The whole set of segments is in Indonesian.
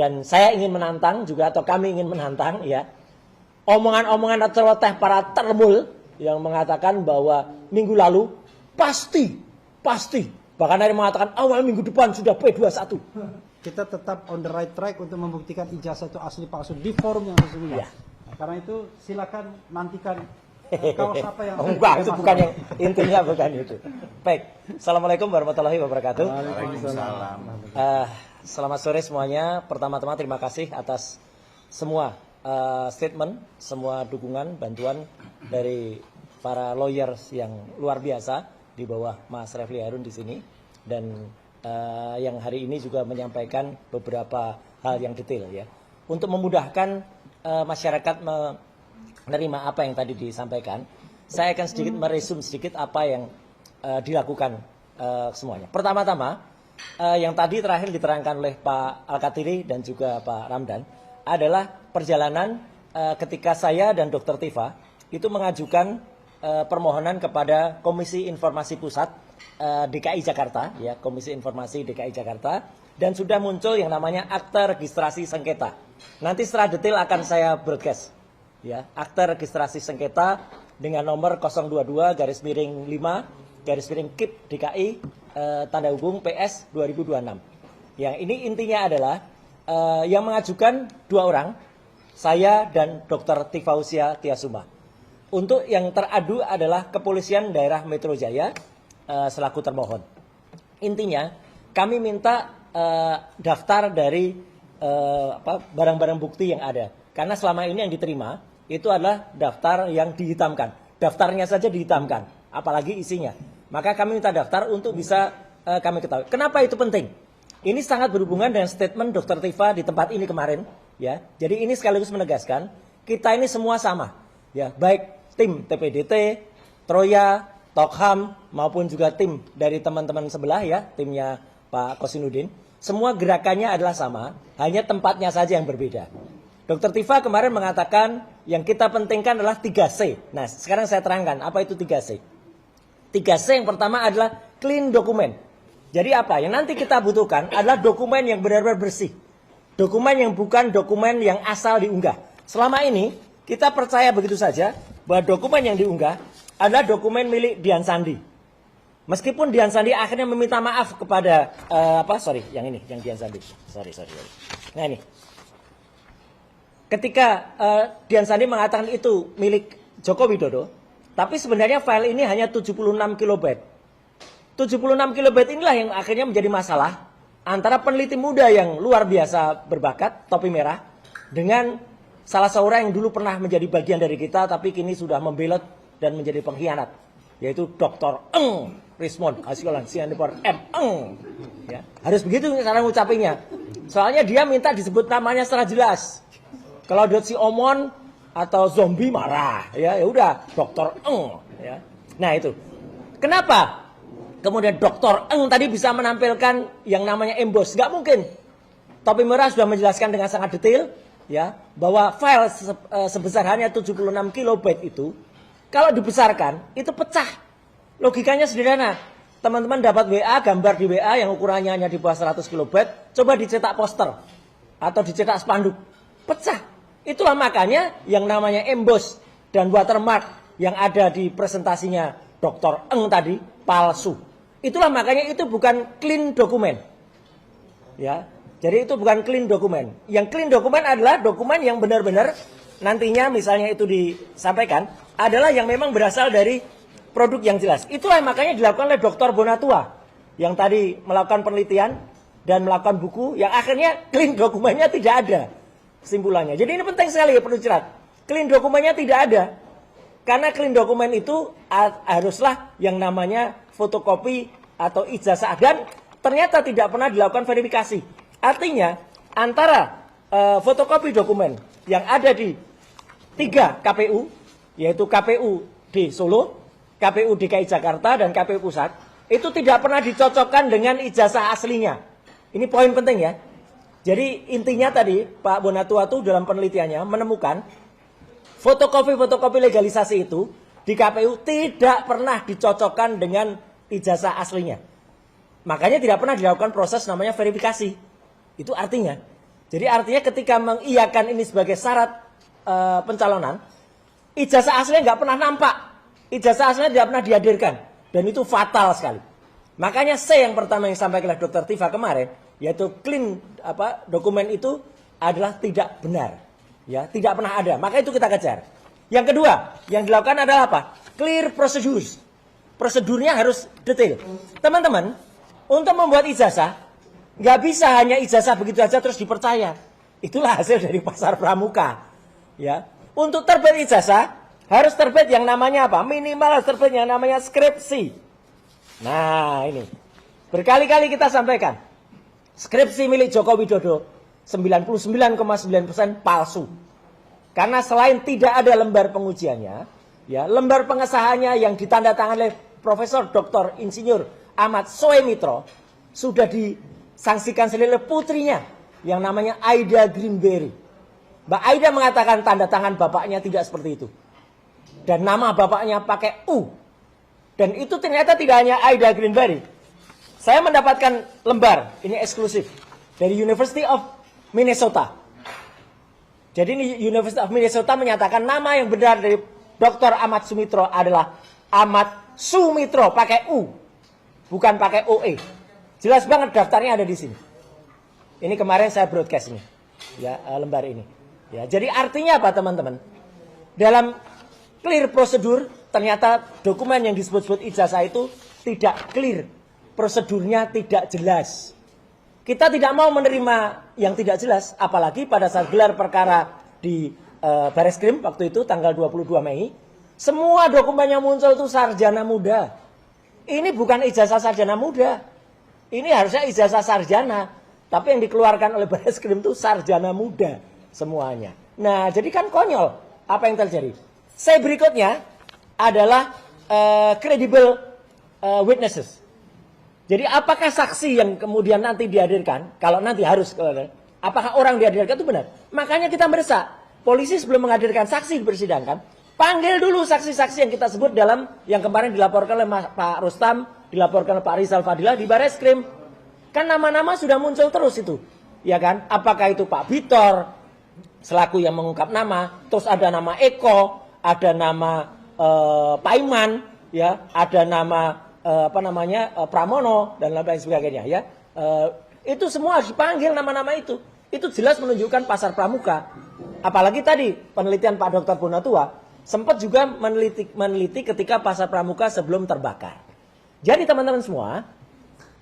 dan saya ingin menantang juga, atau kami ingin menantang ya, omongan-omongan atau celoteh para termul yang mengatakan bahwa minggu lalu pasti, bahkan ada yang mengatakan awal minggu depan sudah P21. Kita tetap on the right track untuk membuktikan ijazah itu asli palsu di forum yang sesungguhnya. Ya. Nah, karena itu silakan nantikan kaos apa yang enggak, itu bukan yang intinya, bukan itu. Baik, assalamualaikum warahmatullahi wabarakatuh. Waalaikumsalam. Selamat sore semuanya. Pertama-tama terima kasih atas semua statement, semua dukungan, bantuan dari para lawyers yang luar biasa di bawah Mas Refli Harun di sini, dan yang hari ini juga menyampaikan beberapa hal yang detail ya, untuk memudahkan masyarakat menerima apa yang tadi disampaikan. Saya akan sedikit meresum sedikit apa yang dilakukan semuanya. Pertama-tama, yang tadi terakhir diterangkan oleh Pak Al-Katiri dan juga Pak Ramdan adalah perjalanan ketika saya dan Dr. Tifa itu mengajukan permohonan kepada Komisi Informasi Pusat DKI Jakarta, ya, Komisi Informasi DKI Jakarta, dan sudah muncul yang namanya Akta Registrasi Sengketa. Nanti setelah detail akan saya broadcast, ya, Akta Registrasi Sengketa dengan nomor 022-5-KIP DKI tanda hubung PS 2026. Yang ini intinya adalah yang mengajukan dua orang, saya dan Dr. Tifausia Tiasuma. Untuk yang teradu adalah Kepolisian Daerah Metro Jaya selaku termohon. Intinya kami minta daftar dari barang-barang bukti yang ada. Karena selama ini yang diterima itu adalah daftar yang dihitamkan. Daftarnya saja dihitamkan, apalagi isinya. Maka kami minta daftar untuk bisa kami ketahui. Kenapa itu penting? Ini sangat berhubungan dengan statement Dr. Tifa di tempat ini kemarin, ya. Jadi ini sekaligus menegaskan kita ini semua sama, ya. Baik tim TPDT, Troya, Tokham maupun juga tim dari teman-teman sebelah, ya, timnya Pak Kosinudin. Semua gerakannya adalah sama, hanya tempatnya saja yang berbeda. Dr. Tifa kemarin mengatakan yang kita pentingkan adalah 3C. Nah, sekarang saya terangkan apa itu 3C. 3C yang pertama adalah clean dokumen. Jadi apa? Yang nanti kita butuhkan adalah dokumen yang benar-benar bersih. Dokumen yang bukan dokumen yang asal diunggah. Selama ini kita percaya begitu saja bahwa dokumen yang diunggah adalah dokumen milik Dian Sandi. Meskipun Dian Sandi akhirnya meminta maaf kepada yang Dian Sandi. Sorry. Nah ini. Ketika Dian Sandi mengatakan itu milik Joko Widodo, tapi sebenarnya file ini hanya 76 kilobyte. 76 kilobyte inilah yang akhirnya menjadi masalah antara peneliti muda yang luar biasa berbakat, topi merah, dengan salah seorang yang dulu pernah menjadi bagian dari kita, tapi kini sudah membelot dan menjadi pengkhianat, yaitu Dr. Eng Rismond Hasyolan Sianipor M. Eng. Ya, harus begitu cara ngucapinnya. Soalnya dia minta disebut namanya secara jelas. Kalau dia si Omon atau zombie marah, ya udah Dr. Eng. Ya. Nah itu. Kenapa? Kemudian Dr. Eng tadi bisa menampilkan yang namanya emboss. Nggak mungkin. Topi merah sudah menjelaskan dengan sangat detail, ya, bahwa file sebesar hanya 76 kilobyte itu, kalau dibesarkan, itu pecah. Logikanya sederhana. Teman-teman dapat WA, gambar di WA yang ukurannya hanya di bawah 100 kilobyte, coba dicetak poster atau dicetak spanduk. Pecah. Itulah makanya yang namanya emboss dan watermark yang ada di presentasinya Dr. Eng tadi palsu. Itulah makanya itu bukan clean dokumen. Ya. Jadi itu bukan clean dokumen. Yang clean dokumen adalah dokumen yang benar-benar nantinya misalnya itu disampaikan adalah yang memang berasal dari produk yang jelas. Itulah makanya dilakukan oleh Dr. Bonatua yang tadi melakukan penelitian dan melakukan buku yang akhirnya clean dokumennya tidak ada kesimpulannya. Jadi ini penting sekali ya, perlu jelas. Clean dokumennya tidak ada. Karena clean dokumen itu haruslah yang namanya fotokopi atau ijazah, dan ternyata tidak pernah dilakukan verifikasi. Artinya antara fotokopi dokumen yang ada di 3 KPU, yaitu KPU di Solo, KPU DKI Jakarta, dan KPU Pusat, itu tidak pernah dicocokkan dengan ijazah aslinya. Ini poin penting ya. Jadi intinya tadi Pak Bonatua tuh dalam penelitiannya menemukan fotokopi-fotokopi legalisasi itu di KPU tidak pernah dicocokkan dengan ijazah aslinya. Makanya tidak pernah dilakukan proses namanya verifikasi. Itu artinya Jadi artinya ketika mengiyakan ini sebagai syarat pencalonan, ijazah aslinya nggak pernah nampak, ijazah aslinya tidak pernah dihadirkan, dan itu fatal sekali. Makanya C yang pertama yang disampaikan oleh Dr. Tifa kemarin, yaitu clean dokumen itu adalah tidak benar, ya tidak pernah ada. Maka itu kita kejar. Yang kedua yang dilakukan adalah apa? Clear procedures. Prosedurnya harus detail. Teman-teman, untuk membuat ijazah nggak bisa hanya ijazah begitu aja terus dipercaya. Itulah hasil dari pasar pramuka. Ya, untuk terbit ijazah harus terbit yang namanya apa? Minimal harus terbit yang namanya skripsi. Nah ini berkali-kali kita sampaikan, skripsi milik Joko Widodo 99,9% palsu. Karena selain tidak ada lembar pengujiannya, ya lembar pengesahannya yang ditandatangani oleh Profesor Dr. Insinyur Ahmad Soemitro sudah disangsikan sendiri oleh putrinya yang namanya Aida Greenberry. Mbak Aida mengatakan tanda tangan bapaknya tidak seperti itu. Dan nama bapaknya pakai U. Dan itu ternyata tidak hanya Aida Greenberry. Saya mendapatkan lembar, ini eksklusif, dari University of Minnesota. Jadi University of Minnesota menyatakan nama yang benar dari Dr. Ahmad Sumitro adalah Ahmad Sumitro, pakai U. Bukan pakai OE. Jelas banget daftarnya ada di sini. Ini kemarin saya broadcast ini. Ya, lembar ini. Ya, jadi artinya apa teman-teman? Dalam clear prosedur, ternyata dokumen yang disebut-sebut ijazah itu tidak clear. Prosedurnya tidak jelas. Kita tidak mau menerima yang tidak jelas, apalagi pada saat gelar perkara di Bareskrim waktu itu tanggal 22 Mei, semua dokumen yang muncul itu sarjana muda. Ini bukan ijazah sarjana muda. Ini harusnya ijazah sarjana, tapi yang dikeluarkan oleh Bareskrim itu sarjana muda semuanya. Nah, jadi kan konyol apa yang terjadi. Saya berikutnya adalah credible witnesses. Jadi apakah saksi yang kemudian nanti dihadirkan, kalau nanti harus, apakah orang dihadirkan itu benar? Makanya kita mendesak, polisi sebelum menghadirkan saksi di persidangan, panggil dulu saksi-saksi yang kita sebut dalam, yang kemarin dilaporkan oleh Pak Rustam, dilaporkan oleh Pak Rizal Fadila di Bareskrim. Kan nama-nama sudah muncul terus itu, ya kan? Apakah itu Pak Bitor, selaku yang mengungkap nama, terus ada nama Eko, ada nama Pak Iman, ya, ada nama Pramono dan lain sebagainya, ya. Itu semua harus dipanggil nama-nama itu. Itu jelas menunjukkan pasar pramuka. Apalagi tadi penelitian Pak Dr. Bonatua sempat juga meneliti ketika pasar pramuka sebelum terbakar. Jadi teman-teman semua,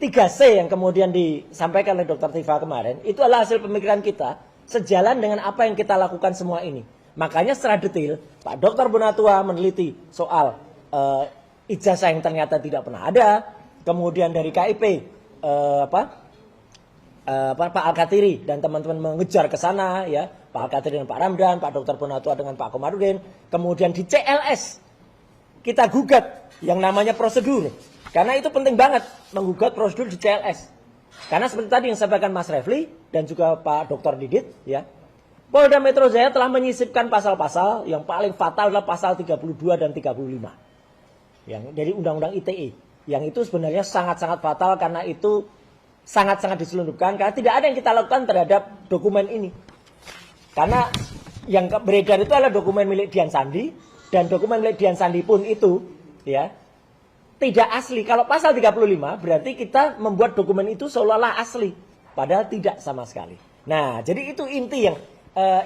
3C yang kemudian disampaikan oleh Dr. Tifa kemarin itu adalah hasil pemikiran kita sejalan dengan apa yang kita lakukan semua ini. Makanya secara detail Pak Dr. Bonatua meneliti soal ijazah yang ternyata tidak pernah ada, kemudian dari KIP Pak Al-Katiri dan teman-teman mengejar ke sana, ya, Pak Al-Katiri dan Pak Ramdan, Pak Dr. Bonatua dengan Pak Komarudin, kemudian di CLS kita gugat yang namanya prosedur, karena itu penting banget menggugat prosedur di CLS, karena seperti tadi yang disampaikan Mas Refli dan juga Pak Dr. Didit, ya, Polda Metro Jaya telah menyisipkan pasal-pasal yang paling fatal adalah pasal 32 dan 35. Yang dari Undang-Undang ITE, yang itu sebenarnya sangat-sangat fatal karena itu sangat-sangat diselundupkan, karena tidak ada yang kita lakukan terhadap dokumen ini. Karena yang beredar itu adalah dokumen milik Dian Sandi, dan dokumen milik Dian Sandi pun itu, ya, tidak asli. Kalau pasal 35 berarti kita membuat dokumen itu seolah-olah asli, padahal tidak sama sekali. Nah, jadi itu inti yang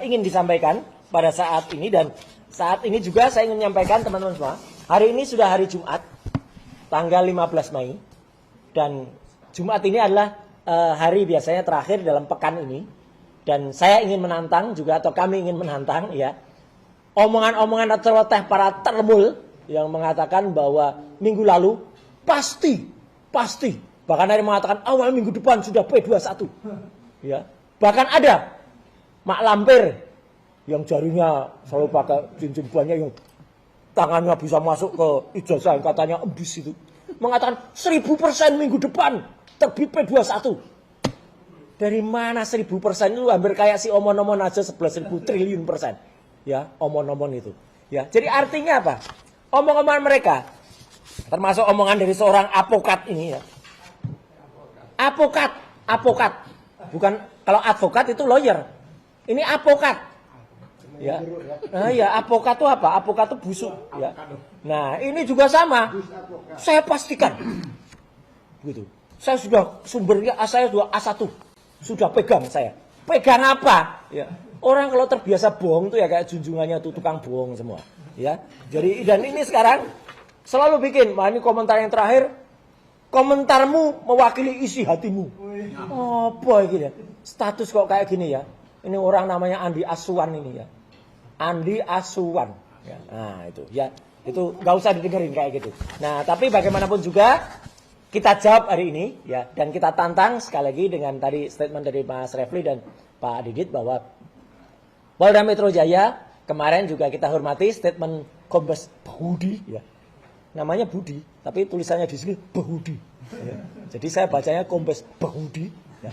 ingin disampaikan pada saat ini, dan saat ini juga saya ingin menyampaikan teman-teman semua. Hari ini sudah hari Jumat, tanggal 15 Mei. Dan Jumat ini adalah hari biasanya terakhir dalam pekan ini. Dan saya ingin menantang juga, atau kami ingin menantang, ya, omongan-omongan celoteh para termul yang mengatakan bahwa minggu lalu pasti, bahkan ada yang mengatakan awal minggu depan sudah P21. Ya. Bahkan ada Mak Lampir yang jarinya selalu pakai cincin banyak, yang tangannya bisa masuk ke ijazah yang katanya embus itu, mengatakan 1000% minggu depan terbit P21. Dari mana 1000% itu? Hampir kayak si omon-omon aja 11.000 triliun %. Ya, omon-omon itu. Ya, jadi artinya apa? Omong-omongan mereka, termasuk omongan dari seorang apokat ini, ya. Apokat, bukan Kalau advokat itu lawyer. Ini apokat. Ya. Nah, ya, apokat itu apa? Apokat itu busuk, ya. Nah, ini juga sama. Saya pastikan. Gitu. Saya sudah sumbernya, saya sudah A1. Sudah pegang saya. Pegang apa? Ya. Orang kalau terbiasa bohong tuh ya kayak junjungannya tuh tukang bohong semua, ya. Jadi dan ini sekarang selalu bikin, wah ini komentar yang terakhir, komentarmu mewakili isi hatimu. Apa gini ya? Status kok kayak gini ya? Ini orang namanya Andi Asuwan ini ya. Andi Asuwan. Ya. Nah itu ya, itu nggak usah didengerin kayak gitu. Nah tapi bagaimanapun juga kita jawab hari ini ya, dan kita tantang sekali lagi dengan tadi statement dari Mas Refli dan Pak Didit bahwa Polda Metro Jaya kemarin juga kita hormati statement Kombes Budi ya. Namanya Budi, tapi tulisannya di sini Budi. Ya. Jadi saya bacanya Kombes Budi ya.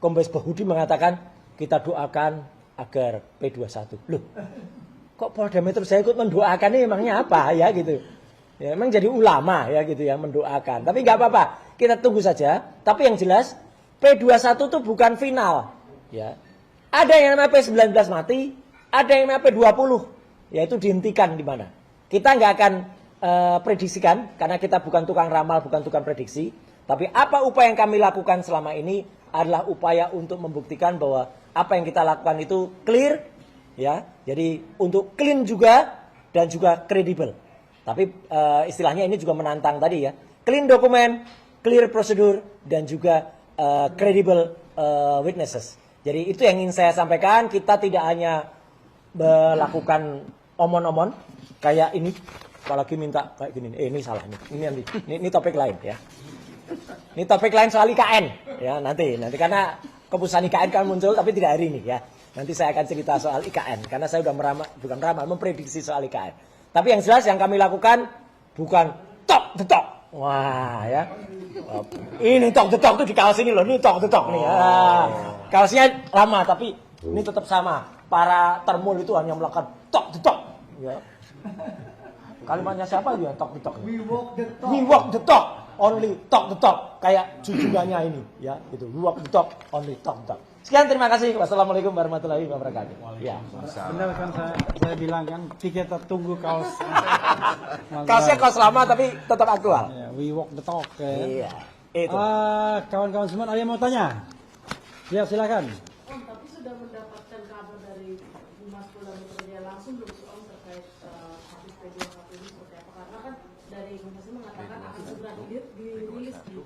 Kombes Budi mengatakan kita doakan agar P21. Loh, kok Polda Metro Jaya ikut mendoakan ini emangnya apa ya gitu. Ya, memang jadi ulama ya gitu ya mendoakan. Tapi nggak apa-apa, kita tunggu saja. Tapi yang jelas P21 itu bukan final. Ya, ada yang namanya P19 mati, ada yang namanya P20, yaitu dihentikan di mana. Kita nggak akan prediksikan karena kita bukan tukang ramal, bukan tukang prediksi. Tapi apa upaya yang kami lakukan selama ini adalah upaya untuk membuktikan bahwa apa yang kita lakukan itu clear, ya. Jadi untuk clean juga dan juga kredibel. Tapi istilahnya ini juga menantang tadi ya. Clean dokumen, clear prosedur, dan juga credible witnesses. Jadi itu yang ingin saya sampaikan. Kita tidak hanya melakukan omon-omon kayak ini. Apalagi minta kayak gini. Ini salah nih. Ini topik lain ya. Ini topik lain soal IKN ya nanti karena keputusan IKN kan muncul tapi tidak hari ini ya. Nanti saya akan cerita soal IKN karena saya sudah memprediksi soal IKN. Tapi yang jelas yang kami lakukan bukan talk the talk. Wah ya. Ini talk the talk tuh di kaos ini loh. Ini talk the talk nih. Kaosnya lama tapi ini tetap sama. Para termul itu hanya melakukan talk the talk. Ya. Kalimatnya siapa ya talk the talk? We walk the talk. We walk the talk. Only talk the talk. Kayak junjungannya ini ya. Gitu. We walk the talk. Only talk the talk. Sekian, terima kasih. Wassalamualaikum warahmatullahi wabarakatuh. Ya. Benar kan saya bilang kan, kita tunggu kaos. Kaosnya kaos lama tapi tetap aktual. Ya, we walk the talk. Ya. Iya. Itu. Kawan-kawan semua, ada yang mau tanya? Ya, silakan. Om, tapi sudah mendapatkan kabar dari Humas Polda Metro Jaya langsung belum sih Om terkait habis P21 ini seperti apa? Karena kan dari Humas ini mengatakan akan segera dirilis gitu.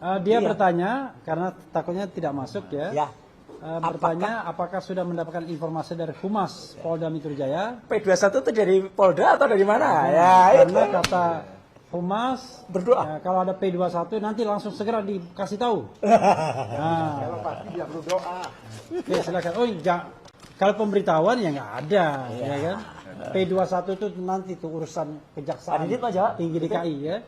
Dia bertanya karena takutnya tidak masuk ya. Ya. Bertanya apakah sudah mendapatkan informasi dari Humas Polda Metro Jaya? P21 itu dari Polda atau dari mana? Ya, Karena itu. kata Humas Berdoa. ya, kalau ada P21 nanti langsung segera dikasih tahu. Nah, Pasti dia berdoa. oke, silakan. Oh, kalau pemberitahuan ya nggak ada, ya kan? P21 itu nanti tuh urusan Pak kejaksaan Didit, Pak, jawab. tinggi DKI ya.